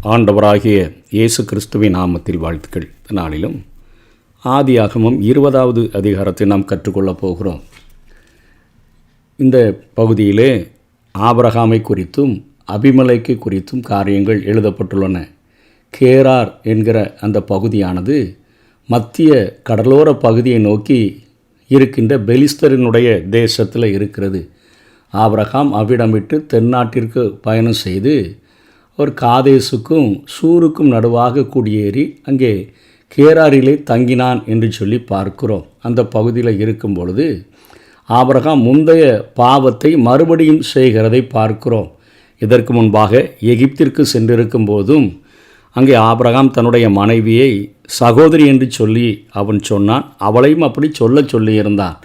ஆண்டவராகிய இயேசு கிறிஸ்துவின் நாமத்தில் வாழ்த்துக்கள். நாளிலும் ஆதியாகமம் 20வது அதிகாரத்தை நாம் கற்றுக்கொள்ளப் போகிறோம். இந்த பகுதியிலே ஆபிரகாமை குறித்தும் அபிமெலேக்கை குறித்தும் காரியங்கள் எழுதப்பட்டுள்ளன. கேரார் என்கிற அந்த பகுதியானது மத்திய கடலோர பகுதியை நோக்கி இருக்கின்ற பெலிஸ்தரினுடைய தேசத்தில் இருக்கிறது. ஆபிரகாம் அவ்விடம் விட்டு தென்னாட்டிற்கு பயணம் செய்து ஒரு காதேசுக்கும் சூருக்கும் நடுவாக குடியேறி அங்கே கேராரிலே தங்கினான் என்று சொல்லி பார்க்கிறோம். அந்த பகுதியில் இருக்கும் பொழுது ஆபிரகாம் முந்தைய பாவத்தை மறுபடியும் செய்கிறதை பார்க்கிறோம். இதற்கு முன்பாக எகிப்திற்கு சென்றிருக்கும் போதும் அங்கே ஆபிரகாம் தன்னுடைய மனைவியை சகோதரி என்று சொல்லி அவன் சொன்னான். அவளையும் அப்படி சொல்லியிருந்தான்.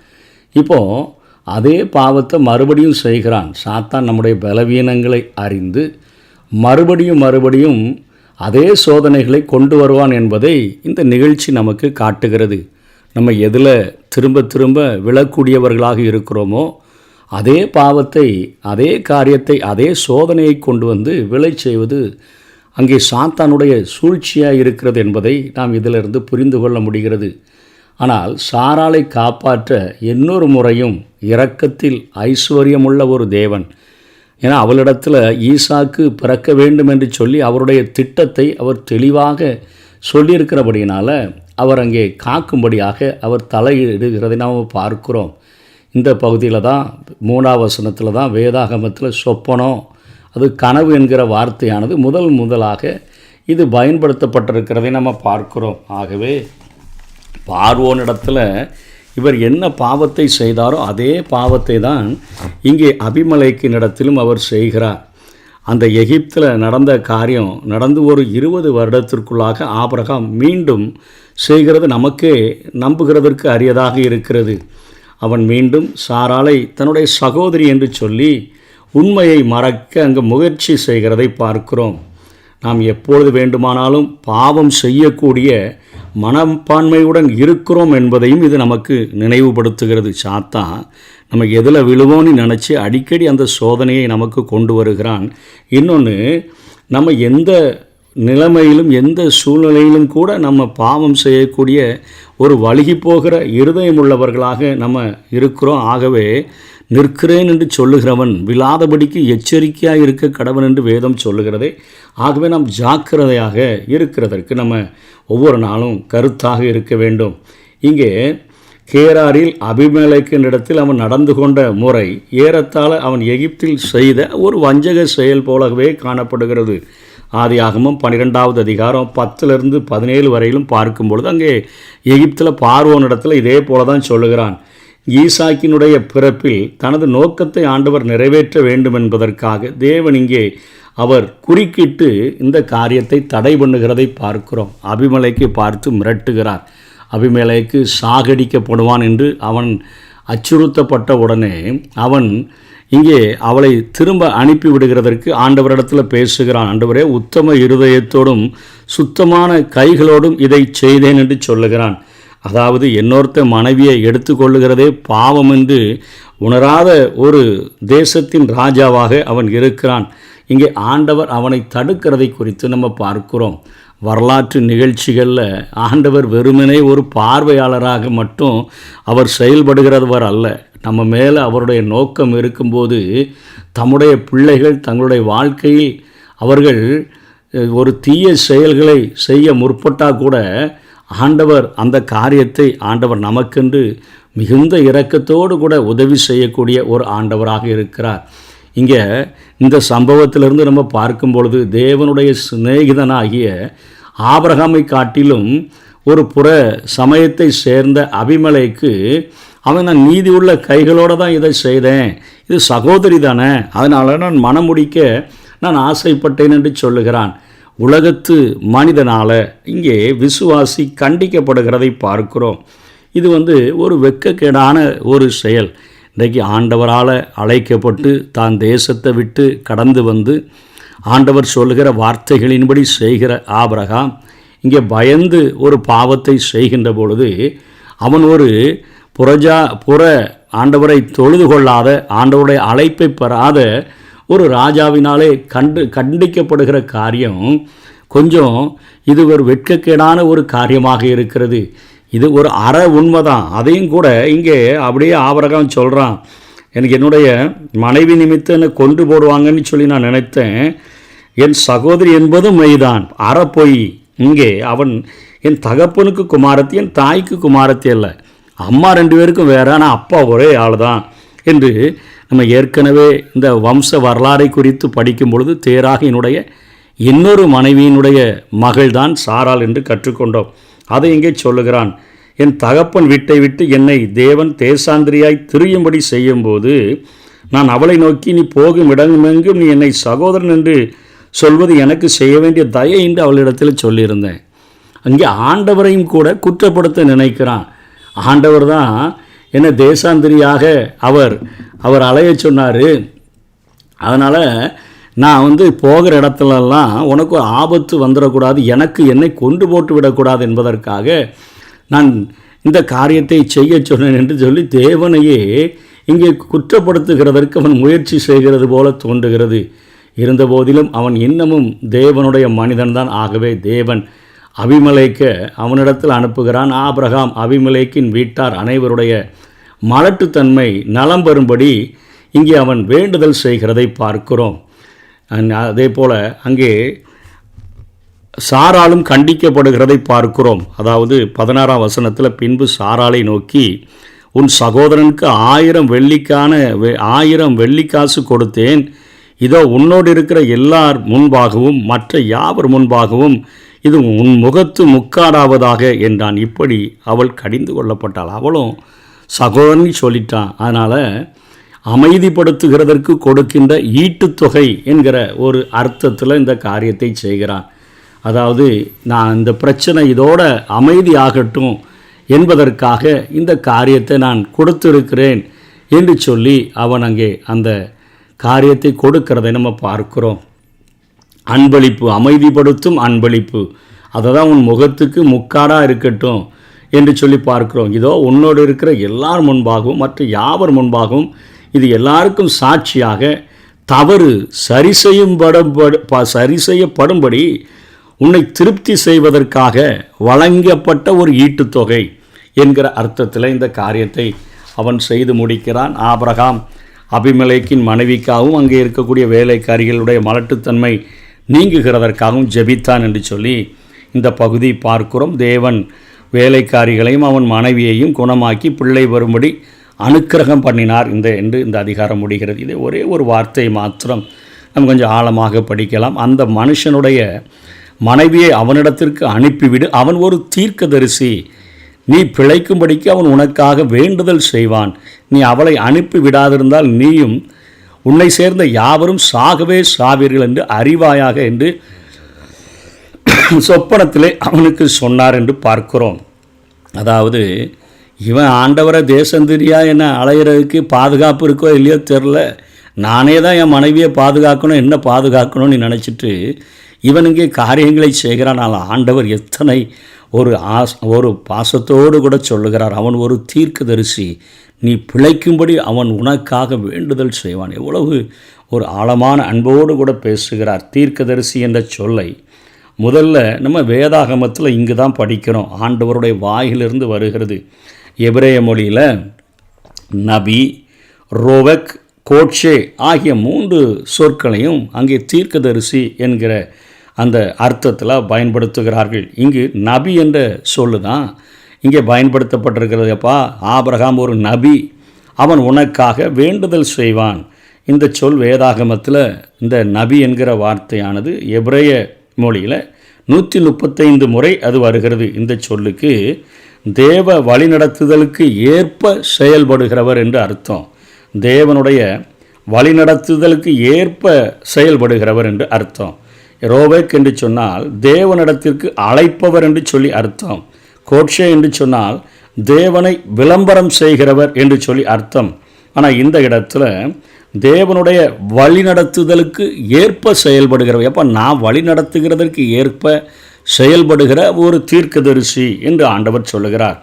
இப்போது அதே பாவத்தை மறுபடியும் செய்கிறான். சாத்தான் நம்முடைய பலவீனங்களை அறிந்து மறுபடியும் அதே சோதனைகளை கொண்டு வருவான் என்பதை இந்த நிகழ்ச்சி நமக்கு காட்டுகிறது. நம்ம எதில் திரும்ப விழக்கூடியவர்களாக இருக்கிறோமோ அதே பாவத்தை, அதே காரியத்தை, அதே சோதனையை கொண்டு வந்து விளை செய்வது அங்கே சாத்தானுடைய சூழ்ச்சியாக இருக்கிறது என்பதை நாம் இதிலிருந்து புரிந்து கொள்ள முடிகிறது. ஆனால் சாராளை காப்பாற்ற இன்னொரு முறையும் இரக்கத்தில் ஐஸ்வர்யமுள்ள ஒரு தேவன், ஏன்னா அவளிடத்தில் ஈசாக்கு பிறக்க வேண்டும் என்று சொல்லி அவருடைய திட்டத்தை அவர் தெளிவாக சொல்லியிருக்கிறபடியினால் அவர் அங்கே காக்கும்படியாக அவர் தலையிடுகிறதை நாம் பார்க்கிறோம். இந்த பகுதியில் தான் 3ஆம் வசனத்தில் தான் வேதாகமத்தில் சொப்பனம், அது கனவு என்கிற வார்த்தையானது முதலாக இது பயன்படுத்தப்பட்டிருக்கிறதை நம்ம பார்க்கிறோம். ஆகவே பார்வோனிடத்தில் இவர் என்ன பாவத்தை செய்தாரோ அதே பாவத்தை தான் இங்கே அபிமெலேக்கினிடத்திலும் அவர் செய்கிறார். அந்த எகிப்தில் நடந்த காரியம் நடந்து ஒரு 20 வருடத்திற்குள்ளாக ஆபிரகாம் மீண்டும் செய்கிறது நமக்கே நம்புகிறதற்கு அரியதாக இருக்கிறது. அவன் மீண்டும் சாராளை தன்னுடைய சகோதரி என்று சொல்லி உண்மையை மறக்க அங்கு முயற்சி செய்கிறதை பார்க்கிறோம். நாம் எப்பொழுது வேண்டுமானாலும் பாவம் செய்யக்கூடிய மனப்பான்மையுடன் இருக்கிறோம் என்பதையும் இது நமக்கு நினைவுபடுத்துகிறது. சாத்தான் நம்ம எதில் விழுவோன்னு நினச்சி அடிக்கடி அந்த சோதனையை நமக்கு கொண்டு வருகிறான். இன்னொன்று, நம்ம எந்த நிலைமையிலும் எந்த சூழ்நிலையிலும் கூட நம்ம பாவம் செய்யக்கூடிய ஒரு வழுகி போகிற இருதயம் உள்ளவர்களாக நம்ம இருக்கிறோம். ஆகவே நிற்கிறேன் என்று சொல்லுகிறவன் விழாதபடிக்கு எச்சரிக்கையாக இருக்க கடவன் என்று வேதம் சொல்லுகிறதே. ஆகவே நாம் ஜாக்கிரதையாக இருக்கிறதற்கு நம்ம ஒவ்வொரு நாளும் கருத்தாக இருக்க வேண்டும். இங்கே கேராரில் அபிமெலேக்கினிடத்தில் அவன் நடந்து கொண்ட முறை ஏறத்தாழ அவன் எகிப்தில் செய்த ஒரு வஞ்சக செயல் போலவே காணப்படுகிறது. ஆதியாகமம் 12வது அதிகாரம் 10லிருந்து 17 வரையிலும் பார்க்கும் பொழுது அங்கே எகிப்தில் பார்வோனிடத்தில் இதே போல தான் சொல்லுகிறான். ஈசாக்கினுடைய பிறப்பில் தனது நோக்கத்தை ஆண்டவர் நிறைவேற்ற வேண்டும் என்பதற்காக தேவன் இங்கே அவர் குறுக்கிட்டு இந்த காரியத்தை தடை பண்ணுகிறதை பார்க்கிறோம். அபிமெலேக்கை பார்த்து மிரட்டுகிறார். அபிமெலேக்கு சாகடிக்கப்படுவான் என்று அவன் அச்சுறுத்தப்பட்ட உடனே அவன் இங்கே அவளை திரும்ப அனுப்பிவிடுகிறதற்கு ஆண்டவரிடத்தில் பேசுகிறான். ஆண்டவரே, உத்தம இருதயத்தோடும் சுத்தமான கைகளோடும் இதை செய்தேன் என்று சொல்லுகிறான். அதாவது இன்னொருத்த மனைவியை எடுத்துக்கொள்ளுகிறதே பாவம் என்று உணராத ஒரு தேசத்தின் ராஜாவாக அவன் இருக்கிறான். இங்கே ஆண்டவர் அவனை தடுக்கிறதை குறித்து நம்ம பார்க்கிறோம். வரலாற்று நிகழ்ச்சிகளில் ஆண்டவர் வெறுமனே ஒரு பார்வையாளராக மட்டும் அவர் செயல்படுகிறவர் அல்ல. நம்ம மேலே அவருடைய நோக்கம் இருக்கும்போது தம்முடைய பிள்ளைகள் தங்களுடைய வாழ்க்கையில் அவர்கள் ஒரு தீய செயல்களை செய்ய முற்பட்டால் கூட ஆண்டவர் அந்த காரியத்தை ஆண்டவர் நமக்கென்று மிகுந்த இரக்கத்தோடு கூட உதவி செய்யக்கூடிய ஒரு ஆண்டவராக இருக்கிறார். இங்கே இந்த சம்பவத்திலிருந்து நம்ம பார்க்கும் பொழுது தேவனுடைய சிநேகிதனாகிய ஆபிரகாமை காட்டிலும் ஒரு புற சமயத்தை சேர்ந்த அபிமெலேக்கு அவன் நான் நீதி உள்ள கைகளோடு தான் இதை செய்தேன், இது சகோதரி தானே, அதனால் நான் மனமுடிக்க நான் ஆசைப்பட்டேன் என்று சொல்லுகிறான். உலகத்து மனிதனால் இங்கே விசுவாசி கண்டிக்கப்படுகிறதை பார்க்கிறோம். இது ஒரு வெட்கக்கேடான ஒரு செயல். இன்றைக்கு ஆண்டவரால் அழைக்கப்பட்டு தான் தேசத்தை விட்டு கடந்து வந்து ஆண்டவர் சொல்லுகிற வார்த்தைகளின்படி செய்கிற ஆபிரகாம் இங்கே பயந்து ஒரு பாவத்தை செய்கின்ற பொழுது அவன் ஒரு புற ஆண்டவரை தொழுது கொள்ளாத, ஆண்டவருடைய அழைப்பை பெறாத ஒரு ராஜாவினாலே கண்டிக்கப்படுகிற காரியம் கொஞ்சம் இது ஒரு வெட்கக்கேடான ஒரு காரியமாக இருக்கிறது. இது ஒரு உண்மைதான். அதையும் கூட இங்கே அப்படியே ஆபிரகாம் சொல்கிறான், எனக்கு என்னுடைய மனைவி நிமித்தம் என்னை கொண்டு போடுவாங்கன்னு சொல்லி நான் நினைத்தேன். என் சகோதரி என்பதும் மெய்தான், பொய். இங்கே அவன் என் தகப்பனுக்கு குமாரத்தி, என் தாய்க்கு குமாரத்தி அல்ல. அம்மா 2 பேருக்கும் வேற, ஆனால் அப்பா ஒரே ஆள் தான் என்று நம்ம ஏற்கனவே இந்த வம்ச வரலாறை குறித்து படிக்கும் பொழுது தேராகினுடைய இன்னொரு மனைவியினுடைய மகள்தான் சாராள் என்று கற்றுக்கொண்டோம். அதை இங்கே சொல்லுகிறான், என் தகப்பன் வீட்டை விட்டு என்னை தேவன் தேசாந்திரியாய் திரியும்படி செய்யும்போது நான் அவளை நோக்கி, நீ போகும் இடமெங்கும் நீ என்னை சகோதரன் என்று சொல்வது எனக்கு செய்ய வேண்டிய தயை என்று அவளிடத்தில் சொல்லியிருந்தேன். அங்கே ஆண்டவரையும் கூட குற்றப்படுத்த நினைக்கிறான். ஆண்டவர் தான் என்ன தேசாந்திரியாக அவர் அலைய சொன்னார். அதனால் நான் போகிற இடத்துலலாம் உனக்கு ஒரு ஆபத்து வந்துடக்கூடாது, எனக்கு என்னை கொண்டு போட்டு விடக்கூடாது என்பதற்காக நான் இந்த காரியத்தை செய்ய சொன்னேன் என்று சொல்லி தேவனையே இங்கே குற்றப்படுத்துகிறதற்கு அவன் முயற்சி செய்கிறது போல தோன்றுகிறது. இருந்தபோதிலும் அவன் இன்னமும் தேவனுடைய மனிதன்தான். ஆகவே தேவன் அபிமெலேக்க அவனிடத்தில் அனுப்புகிறான். ஆபிரகாம் அபிமெலேக்கின் வீட்டார் அனைவருடைய மலட்டுத்தன்மை நலம் பெறும்படி இங்கே அவன் வேண்டுதல் செய்கிறதை பார்க்கிறோம். அதே போல் அங்கே சாராளும் கண்டிக்கப்படுகிறதை பார்க்கிறோம். அதாவது 16ஆம் வசனத்தில், பின்பு சாராளை நோக்கி, உன் சகோதரனுக்கு 1000 வெள்ளிக்காசு கொடுத்தேன், இதோ உன்னோடு இருக்கிற எல்லார் முன்பாகவும் மற்ற யாவர் முன்பாகவும் இது உன் முகத்து முக்காடாவதாக என்றான். இப்படி அவள் கடிந்து கொள்ளப்பட்டாள். அவளும் சகோதரன் சொல்லிட்டான். அதனால் அமைதிப்படுத்துகிறதற்கு கொடுக்கின்ற ஈட்டுத்தொகை என்கிற ஒரு அர்த்தத்தில் இந்த காரியத்தை செய்கிறான். அதாவது நான் இந்த பிரச்சனை இதோட அமைதியாகட்டும் என்பதற்காக இந்த காரியத்தை நான் கொடுத்திருக்கிறேன் என்று சொல்லி அவன் அங்கே அந்த காரியத்தை கொடுக்கிறதை நம்ம பார்க்கிறோம். அன்பளிப்பு, அமைதிப்படுத்தும் அன்பளிப்பு, அதை தான் உன் முகத்துக்கு முக்காடாக இருக்கட்டும் என்று சொல்லி பார்க்கிறோம். இதோ உன்னோடு இருக்கிற எல்லார் முன்பாகவும் மற்ற யாவர் முன்பாகவும் இது எல்லாருக்கும் சாட்சியாக தவறு சரி செய்யப்படும்படி உன்னை திருப்தி செய்வதற்காக வழங்கப்பட்ட ஒரு ஈட்டுத்தொகை என்கிற அர்த்தத்தில் இந்த காரியத்தை அவன் செய்து முடிக்கிறான். ஆபிரகாம் அபிமெலேக்கின் மனைவிக்காகவும் அங்கே இருக்கக்கூடிய வேலைக்காரிகளுடைய மலட்டுத்தன்மை நீங்குகிறதற்காகவும் ஜெபித்தான் என்று சொல்லி இந்த பகுதி பார்க்கிறோம். தேவன் வேலைக்காரிகளையும் அவன் மனைவியையும் குணமாக்கி பிள்ளை வரும்படி அனுக்கிரகம் பண்ணினார் என்று இந்த அதிகாரம் முடிகிறது. இது ஒரே ஒரு வார்த்தை மாத்திரம் நம்ம கொஞ்சம் ஆழமாக படிக்கலாம். அந்த மனுஷனுடைய மனைவியை அவனிடத்திற்கு அனுப்பிவிடு, அவன் ஒரு தீர்க்கதரிசி, நீ பிழைக்கும்படிக்கு அவன் உனக்காக வேண்டுதல் செய்வான். நீ அவளை அனுப்பி விடாதிருந்தால் நீயும் உன்னை சேர்ந்த யாவரும் சாகவே சாவீர்கள் என்று அறிவாயாக என்று சொப்பனத்திலே அவனுக்கு சொன்னார் என்று பார்க்கிறோம். அதாவது இவன் ஆண்டவரை தேசந்திரியா என்ன அலையிறதுக்கு பாதுகாப்பு இருக்கோ இல்லையோ தெரில, நானே தான் என் மனைவியை பாதுகாக்கணும், என்ன பாதுகாக்கணும்னு நினச்சிட்டு இவன் இங்கே காரியங்களை செய்கிறான். ஆண்டவர் எத்தனை ஒரு பாசத்தோடு கூட சொல்லுகிறார், அவன் ஒரு தீர்க்கதரிசி, நீ பிழைக்கும்படி அவன் உனக்காக வேண்டுதல் செய்வான். எவ்வளவு ஒரு ஆழமான அன்போடு கூட பேசுகிறார். தீர்க்கதரிசி என்ற சொல்லை முதல்ல நம்ம வேதாகமத்தில் இங்கு தான் படிக்கிறோம். ஆண்டவருடைய வாயிலிருந்து வருகிறது. எபிரேய மொழியில் நபி, ரோவக், கோட்சே ஆகிய 3 சொற்களையும் அங்கே தீர்க்கதரிசி என்கிற அந்த அர்த்தத்தில் பயன்படுத்துகிறார்கள். இங்கு நபி என்ற சொல்லு தான் இங்கே பயன்படுத்தப்பட்டிருக்கிறதுப்பா. ஆபிரகாம் ஒரு நபி, அவன் உனக்காக வேண்டுதல் செய்வான். இந்த சொல் வேதாகமத்தில் இந்த நபி என்கிற வார்த்தையானது எபிரேய மொழியில் 135 முறை அது வருகிறது. இந்த சொல்லுக்கு தேவ வழிநடத்துதலுக்கு ஏற்ப செயல்படுகிறவர் என்று அர்த்தம். தேவனுடைய வழிநடத்துதலுக்கு ஏற்ப செயல்படுகிறவர் என்று அர்த்தம். ரோவேக் என்று சொன்னால் தேவனிடத்திற்கு அழைப்பவர் என்று சொல்லி அர்த்தம். கோட்சே என்று சொன்னால் தேவனை விளம்பரம் செய்கிறவர் என்று சொல்லி அர்த்தம். ஆனால் இந்த இடத்துல தேவனுடைய வழிநடத்துதலுக்கு ஏற்ப செயல்படுகிறவர். எப்போ நான் வழி நடத்துகிறதற்கு ஏற்ப செயல்படுகிற ஒரு தீர்க்கதரிசி என்று ஆண்டவர் சொல்லுகிறார்.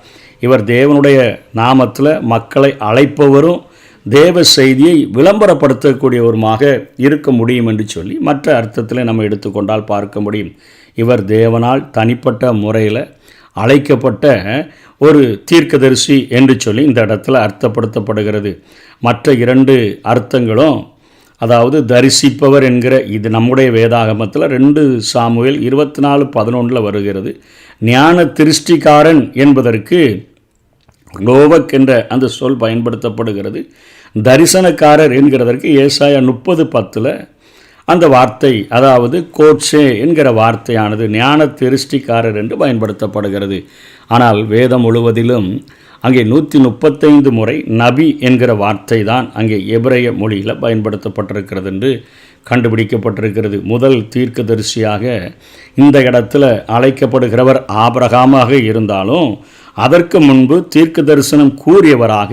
இவர் தேவனுடைய நாமத்தில் மக்களை அழைப்பவரும் தேவ செய்தியை விளம்பரப்படுத்தக்கூடியவருமாக இருக்க முடியும் என்று சொல்லி மற்ற அர்த்தத்தில் நம்ம எடுத்துக்கொண்டால் பார்க்க முடியும். இவர் தேவனால் தனிப்பட்ட முறையில் அழைக்கப்பட்ட ஒரு தீர்க்கதரிசி என்று சொல்லி இந்த இடத்துல அர்த்தப்படுத்தப்படுகிறது. மற்ற 2 அர்த்தங்களும், அதாவது தரிசிப்பவர் என்கிற இது நம்முடைய வேதாகமத்தில் 2 சாமுவேல் 24:11 வருகிறது. ஞான திருஷ்டிக்காரன் என்பதற்கு லோவக் என்ற அந்த சொல் பயன்படுத்தப்படுகிறது. தரிசனக்காரர் என்கிறதற்கு ஏசாயா 30:10 அந்த வார்த்தை, அதாவது கோட்சே என்கிற வார்த்தையானது ஞான திருஷ்டிக்காரர் என்று பயன்படுத்தப்படுகிறது. ஆனால் வேதம் முழுவதிலும் அங்கே 135 முறை நபி என்கிற வார்த்தை தான் அங்கே எபிரேய மொழியில் பயன்படுத்தப்பட்டிருக்கிறது என்று கண்டுபிடிக்கப்பட்டிருக்கிறது. முதல் தீர்க்கதரிசியாக இந்த இடத்துல அழைக்கப்படுகிறவர் ஆபிரகாமாக இருந்தாலும் அதற்கு முன்பு தீர்க்க தரிசனம் கூறியவராக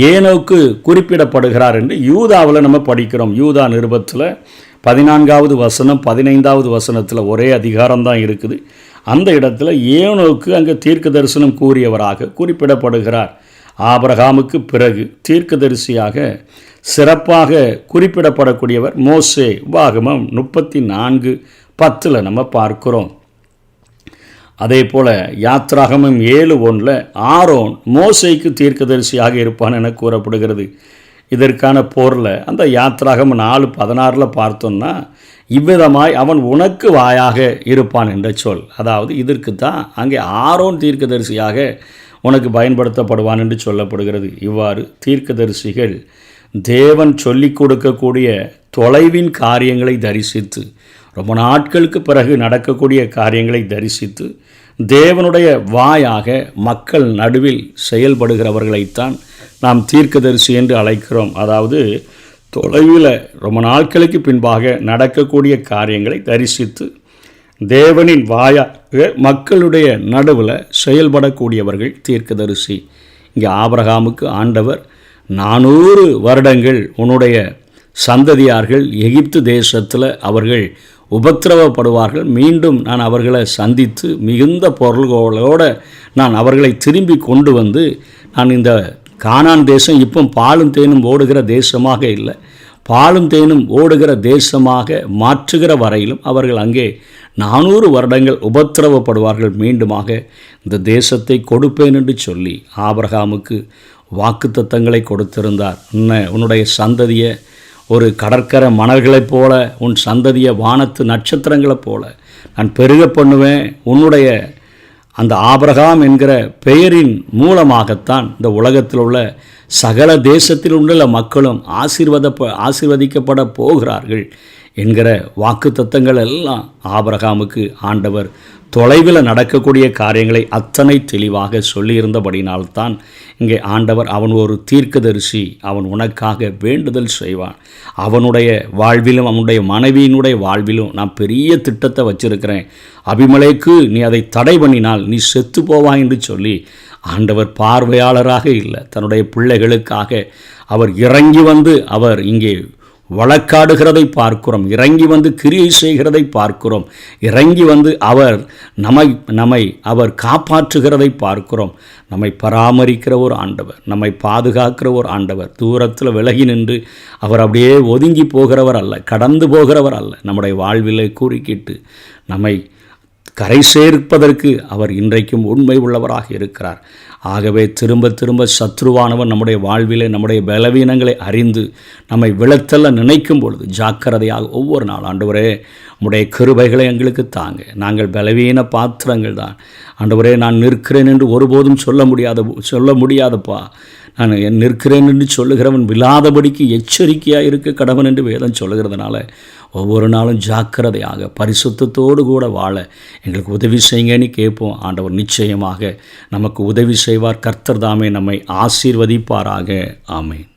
ஏனோக்கு குறிப்பிடப்படுகிறார் என்று யூதாவில் நம்ம படிக்கிறோம். யூதா நிருபத்தில் 14வது வசனம் 15வது வசனத்தில் ஒரே அதிகாரம்தான் இருக்குது. அந்த இடத்துல ஏனோக்கு அங்கே தீர்க்க தரிசனம் கூறியவராக குறிப்பிடப்படுகிறார். ஆபிரகாமுக்கு பிறகு தீர்க்கதரிசியாக சிறப்பாக குறிப்பிடப்படக்கூடியவர் மோசே. உபாகமம் 34:10 நம்ம பார்க்கிறோம். அதே போல் யாத்ராகமம் 7:1 ஆரோன் மோசேக்கு தீர்க்கதரிசியாக இருப்பான் என கூறப்படுகிறது. இதற்கான பொருளை அந்த யாத்ராகமம் 4:16 பார்த்தோம்னா, இவ்விதமாய் அவன் உனக்கு வாயாக இருப்பான் என்ற சொல். அதாவது இதற்கு தான் அங்கே ஆரோன் தீர்க்கதரிசியாக உனக்கு பயன்படுத்தப்படுவான் என்று சொல்லப்படுகிறது. இவ்வாறு தீர்க்கதரிசிகள் தேவன் சொல்லிக் கொடுக்கக்கூடிய தொலைவின் காரியங்களை தரிசித்து, ரொம்ப நாட்களுக்கு பிறகு நடக்கக்கூடிய காரியங்களை தரிசித்து, தேவனுடைய வாயாக மக்கள் நடுவில் செயல்படுகிறவர்களைத்தான் நாம் தீர்க்கதரிசி என்று அழைக்கிறோம். அதாவது தொலைவில் ரொம்ப நாட்களுக்கு பின்பாக நடக்கக்கூடிய காரியங்களை தரிசித்து தேவனின் வாயாக மக்களுடைய நடுவில் செயல்படக்கூடியவர்கள் தீர்க்கதரிசி. இங்கே ஆபிரகாமுக்கு ஆண்டவர் 400 வருடங்கள் உன்னுடைய சந்ததியார்கள் எகிப்து தேசத்தில் அவர்கள் உபத்திரவப்படுவார்கள், மீண்டும் நான் அவர்களை சந்தித்து மிகுந்த பொருள்களோடு நான் அவர்களை திரும்பி கொண்டு வந்து, நான் இந்த கானான் தேசம் இப்போ பாலும் தேனும் ஓடுகிற தேசமாக இல்லை, பாலும் தேனும் ஓடுகிற தேசமாக மாற்றுகிற வரையிலும் அவர்கள் அங்கே 400 வருடங்கள் உபத்திரவப்படுவார்கள், மீண்டுமாக இந்த தேசத்தை கொடுப்பேன் என்று சொல்லி ஆபிரகாமுக்கு வாக்குத்தத்தங்களை கொடுத்திருந்தார். உன்னுடைய சந்ததியை ஒரு கடற்கரை மணல்களைப் போல, உன் சந்ததியை வானத்து நட்சத்திரங்களைப் போல நான் பெருக பண்ணுவேன். உன்னுடைய அந்த ஆபிரகாம் என்கிற பெயரின் மூலமாகத்தான் இந்த உலகத்தில் உள்ள சகல தேசத்தில் உள்ள மக்களும் ஆசீர்வதிக்கப்பட போகிறார்கள் என்கிற வாக்குத்தத்தங்கள் எல்லாம் ஆபிரகாமுக்கு ஆண்டவர் தொலைவில் நடக்கக்கூடிய காரியங்களை அத்தனை தெளிவாக சொல்லியிருந்தபடினால்தான் இங்கே ஆண்டவர் அவன் ஒரு தீர்க்கதரிசி, அவன் உனக்காக வேண்டுதல் செய்வான், அவனுடைய வாழ்விலும் அவனுடைய மனைவியினுடைய வாழ்விலும் நான் பெரிய திட்டத்தை வச்சிருக்கிறேன், அபிமெலேக்கு நீ அதை தடை பண்ணினால் நீ செத்து போவாய் என்று சொல்லி ஆண்டவர் பார்வையாளராக இல்லை, தன்னுடைய பிள்ளைகளுக்காக அவர் இறங்கி வந்து அவர் இங்கே வழக்காடுகிறதை பார்க்கிறோம், இறங்கி வந்து கிரியை செய்கிறதை பார்க்கிறோம், இறங்கி வந்து அவர் நம்மை அவர் காப்பாற்றுகிறதை பார்க்கிறோம். நம்மை பராமரிக்கிற ஒரு ஆண்டவர், நம்மை பாதுகாக்கிற ஒரு ஆண்டவர், தூரத்தில் விலகி நின்று அவர் அப்படியே ஒதுங்கி போகிறவர் அல்ல, கடந்து போகிறவர் அல்ல, நம்முடைய வாழ்விலை கூறிக்கிட்டு நம்மை கரை சேர்ப்பதற்கு அவர் இன்றைக்கும் உண்மை உள்ளவராக இருக்கிறார். ஆகவே திரும்ப திரும்ப சத்ருவானவன் நம்முடைய வாழ்விலே நம்முடைய பலவீனங்களை அறிந்து நம்மை விழத்தல்ல நினைக்கும் பொழுது ஜாக்கிரதையாக ஒவ்வொரு நாள், ஆண்டவரே உம்முடைய கிருபைகளை எங்களுக்கு தாங்க, நாங்கள் பலவீன பாத்திரங்கள் தான் ஆண்டவரே, நான் நிற்கிறேன் என்று ஒருபோதும் சொல்ல முடியாதப்பா, நான் நிற்கிறேன் என்று சொல்லுகிறவன் விழாதபடிக்கு எச்சரிக்கையாக இருக்க கடவன் என்று வேதம் சொல்லுகிறதுனால ஒவ்வொரு நாளும் ஜாக்கிரதையாக பரிசுத்தத்தோடு கூட வாழ எங்களுக்கு உதவி செய்யுங்கன்னு கேட்போம். ஆண்டவர் நிச்சயமாக நமக்கு உதவி செய்வார். கர்த்தர் தாமே நம்மை ஆசீர்வதிப்பாராக. ஆமென்.